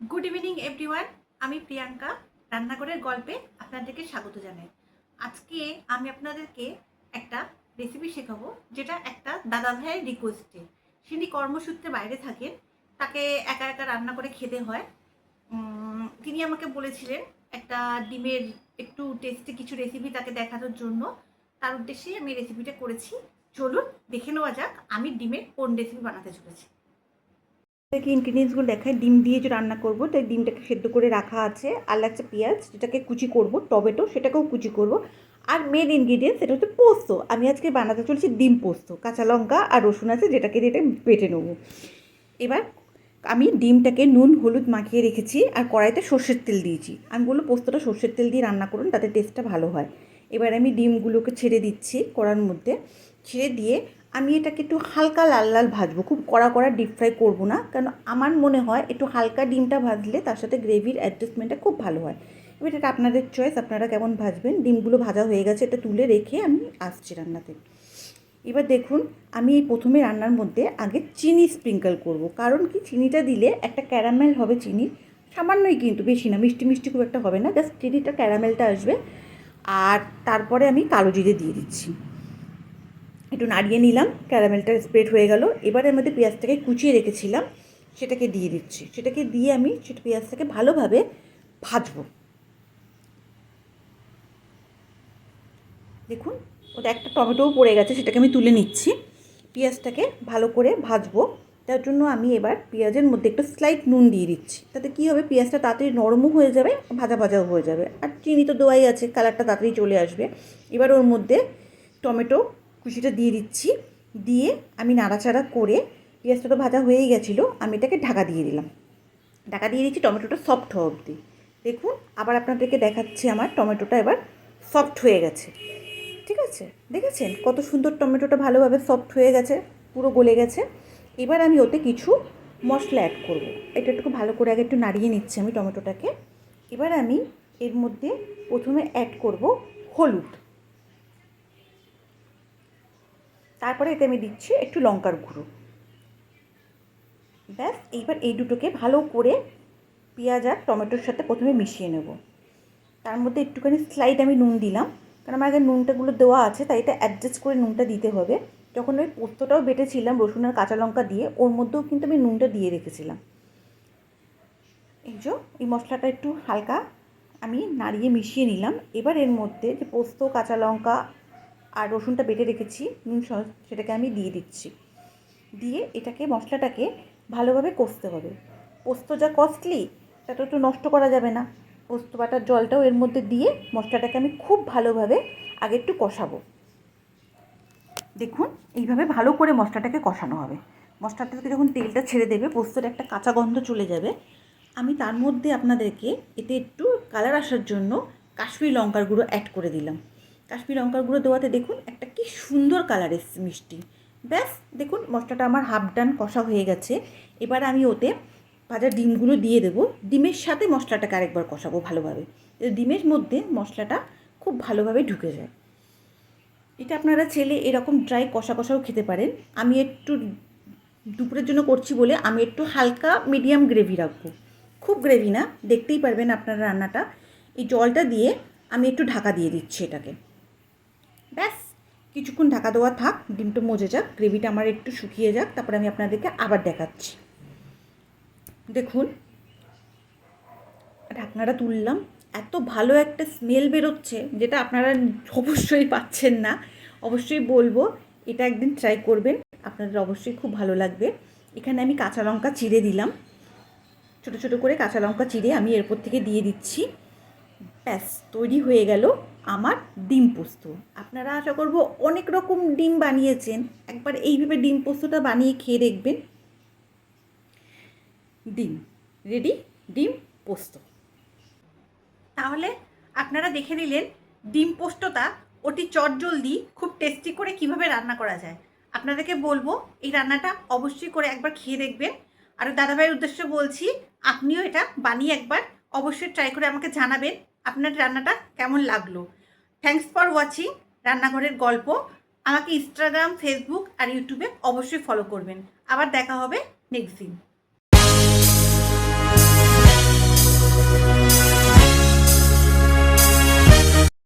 Good evening everyone. আমি প্রিয়াঙ্কা রান্নাঘরের গল্পে আপনাদেরকে স্বাগত জানাই। আজকে আমি আপনাদেরকে একটা রেসিপি শেখাবো, যেটা একটা দাদা ভাইয়ের রিকোয়েস্টে। তিনি কর্মসূত্রে বাইরে থাকেন, তাকে একা একা রান্না করে খেতে হয়। তিনি আমাকে বলেছিলেন একটা ডিমের একটু টেস্টি কিছু রেসিপি তাকে দেখানোর জন্য। তার উদ্দেশ্যেই আমি রেসিপিটা করেছি। চলুন দেখে নেওয়া যাক আমি ডিমের কোন রেসিপি বানাতে চলেছি। ইনগ্রিডিয়েন্টসগুলো দেখায়। ডিম দিয়ে যে রান্না করব, তাই ডিমটাকে সেদ্ধ করে রাখা আছে, আর লাগছে পেঁয়াজ যেটাকে কুচি করব, টমেটো সেটাকেও কুচি করব, আর মেন ইনগ্রিডিয়েন্টস সেটা হচ্ছে পোস্ত। আমি আজকে বানাতে চলেছি ডিম পোস্ত। কাঁচা লঙ্কা আর রসুন আছে, যেটাকে দিয়ে এটা বেটে নেব। এবার আমি ডিমটাকে নুন হলুদ মাখিয়ে রেখেছি, আর কড়াইতে সর্ষের তেল দিয়েছি। আমি বলবো পোস্তটা সর্ষের তেল দিয়ে রান্না করুন, তাতে টেস্টটা ভালো হয়। এবার আমি ডিমগুলোকে ছেড়ে দিচ্ছি কড়ার মধ্যে। ছেড়ে দিয়ে আমি এটাকে একটু হালকা লাল লাল ভাজবো, খুব কড়া কড়া ডিপ ফ্রাই করবো না, কারণ আমার মনে হয় একটু হালকা ডিমটা ভাজলে তার সাথে গ্রেভির অ্যাডজাস্টমেন্টটা খুব ভালো হয়। এবার এটা আপনাদের চয়েস, আপনারা কেমন ভাজবেন। ডিমগুলো ভাজা হয়ে গেছে, এটা তুলে রেখে আমি আসছি রান্নাতে। এবার দেখুন, আমি এই প্রথমে রান্নার মধ্যে আগে চিনি স্প্রিঙ্কল করব, কারণ কি চিনিটা দিলে একটা ক্যারামেল হবে চিনির, সামান্যই কিন্তু, বেশি না, মিষ্টি মিষ্টি খুব একটা হবে না, জাস্ট চিনিটা ক্যারামেলটা আসবে। আর তারপরে আমি কালো জিরে দিয়ে দিচ্ছি, একটু নাড়িয়ে নিলাম, ক্যারামেলটা স্প্রেড হয়ে গেল। এবার এর মধ্যে পেঁয়াজটাকে কুচিয়ে রেখেছিলাম সেটাকে দিয়ে দিচ্ছি, সেটাকে দিয়ে আমি সেটা পেঁয়াজটাকে ভালোভাবে ভাজবো। দেখুন, ওটা একটা টমেটোও পড়ে গেছে, সেটাকে আমি তুলে নিচ্ছি। পেঁয়াজটাকে ভালো করে ভাজবো, তার জন্য আমি এবার পেঁয়াজের মধ্যে একটু স্লাইট নুন দিয়ে দিচ্ছি। তাতে কী হবে, পেঁয়াজটা তাড়াতাড়ি নরমও হয়ে যাবে, ভাজা ভাজাও হয়ে যাবে, আর চিনি তো দেওয়াই আছে, কালারটা তাড়াতাড়ি চলে আসবে। এবার ওর মধ্যে টমেটো কুচিটা দিয়ে দিচ্ছি, দিয়ে আমি নাড়াচাড়া করে, পেঁয়াজটা তো ভাজা হয়েই গেছিলো, আমি এটাকে ঢাকা দিয়ে দিলাম। ঢাকা দিয়ে দিচ্ছি টমেটোটা সফট হওয়া অবধি। দেখুন, আবার আপনাদেরকে দেখাচ্ছি, আমার টমেটোটা এবার সফট হয়ে গেছে। ঠিক আছে, দেখেছেন কত সুন্দর টমেটোটা ভালোভাবে সফট হয়ে গেছে, পুরো গলে গেছে। এবার আমি ওতে কিছু মশলা অ্যাড করব। এটা একটু ভালো করে আগে একটু নাড়িয়ে নিচ্ছি আমি টমেটোটাকে। এবার আমি এর মধ্যে প্রথমে অ্যাড করব হলুদ, তারপরে এতে আমি দিচ্ছি একটু লঙ্কার গুঁড়ো। ব্যাস, এইবার এই দুটোকে ভালো করে পেঁয়াজ আর টমেটোর সাথে প্রথমে মিশিয়ে নেব। তার মধ্যে একটুখানি স্লাইড আমি নুন দিলাম, কারণ আমার আগে নুনটাগুলো দেওয়া আছে, তাই এটা অ্যাডজাস্ট করে নুনটা দিতে হবে। যখন ওই পোস্তটাও বেটেছিলাম রসুন আর কাঁচা লঙ্কা দিয়ে, ওর মধ্যেও কিন্তু আমি নুনটা দিয়ে রেখেছিলাম। এই মশলাটা একটু হালকা আমি নাড়িয়ে মিশিয়ে নিলাম। এবার এর মধ্যে যে পোস্ত কাঁচা লঙ্কা আর রসুনটা বেটে রেখেছি নুন সহ, সেটাকে আমি দিয়ে দিচ্ছি। দিয়ে এটাকে মশলাটাকে ভালোভাবে কষতে হবে। পোস্ত যা কস্টলি, সেটা একটু নষ্ট করা যাবে না। পোস্ত বাটার জলটাও এর মধ্যে দিয়ে মশলাটাকে আমি খুব ভালোভাবে আগে একটু কষাবো। দেখুন, এইভাবে ভালো করে মশলাটাকে কষানো হবে। মশলাটা থেকে যখন তেলটা ছেড়ে দেবে, পোস্তর একটা কাঁচা গন্ধ চলে যাবে, আমি তার মধ্যে আপনাদেরকে এতে একটু কালার আসার জন্য কাশ্মীরি লঙ্কার গুঁড়ো অ্যাড করে দিলাম। কাশ্মীরি লঙ্কার গুঁড়ো দেওয়াতে দেখুন একটা কি সুন্দর কালার এসছে, মিষ্টি। ব্যাস, দেখুন মশলাটা আমার হাফ ডান কষা হয়ে গেছে। এবার আমি ওতে ভাজা ডিমগুলো দিয়ে দেবো। ডিমের সাথে মশলাটাকে আরেকবার কষাবো ভালোভাবে, ডিমের মধ্যে মশলাটা খুব ভালোভাবে ঢুকে যায়। এটা আপনারা ছেলে এরকম ড্রাই কষা কষাও খেতে পারেন। আমি একটু দুপুরের জন্য করছি বলে আমি একটু হালকা মিডিয়াম গ্রেভি রাখবো, খুব গ্রেভি না, দেখতেই পারবেন আপনারা রান্নাটা। এই জলটা দিয়ে আমি একটু ঢাকা দিয়ে দিচ্ছি এটাকে। ব্যাস, কিছুক্ষণ ঢাকা দেওয়া থাক, ডিমটা মজে যাক, গ্রেভিটা আমার একটু শুকিয়ে যাক, তারপরে আমি আপনাদেরকে আবার দেখাচ্ছি। দেখুন, ঢাকনাটা তুললাম, এত ভালো একটা স্মেল বেরোচ্ছে, যেটা আপনারা অবশ্যই পাচ্ছেন না। অবশ্যই বলবো, এটা একদিন ট্রাই করবেন, আপনাদের অবশ্যই খুব ভালো লাগবে। এখানে আমি কাঁচা লঙ্কা চিড়ে দিলাম, ছোটো ছোটো করে কাঁচা লঙ্কা চিড়ে আমি এরপর থেকে দিয়ে দিচ্ছি। ব্যাস, তৈরি হয়ে গেল আমার ডিম পোস্ত। আপনারা আশা করব অনেক রকম ডিম বানিয়েছেন, একবার এইভাবে ডিম পোস্তটা বানিয়ে খেয়ে দেখবেন। ডিম রেডি, ডিম পোস্ত। তাহলে আপনারা দেখে নিলেন ডিম পোস্তটা অতি চটজলদি খুব টেস্টি করে কিভাবে রান্না করা যায়। আপনাদেরকে বলবো এই রান্নাটা অবশ্যই করে একবার খেয়ে দেখবেন। আর দাদাভাইয়ের উদ্দেশ্যে বলছি, আপনিও এটা বানিয়ে একবার অবশ্যই ট্রাই করে আমাকে জানাবেন আপনার রান্নাটা কেমন লাগলো। থ্যাঙ্কস ফর ওয়াচিং রান্নাঘরের গল্প। আমাকে ইনস্টাগ্রাম, ফেসবুক আর ইউটিউবে অবশ্যই ফলো করবেন। আবার দেখা হবে নেক্সট দিন।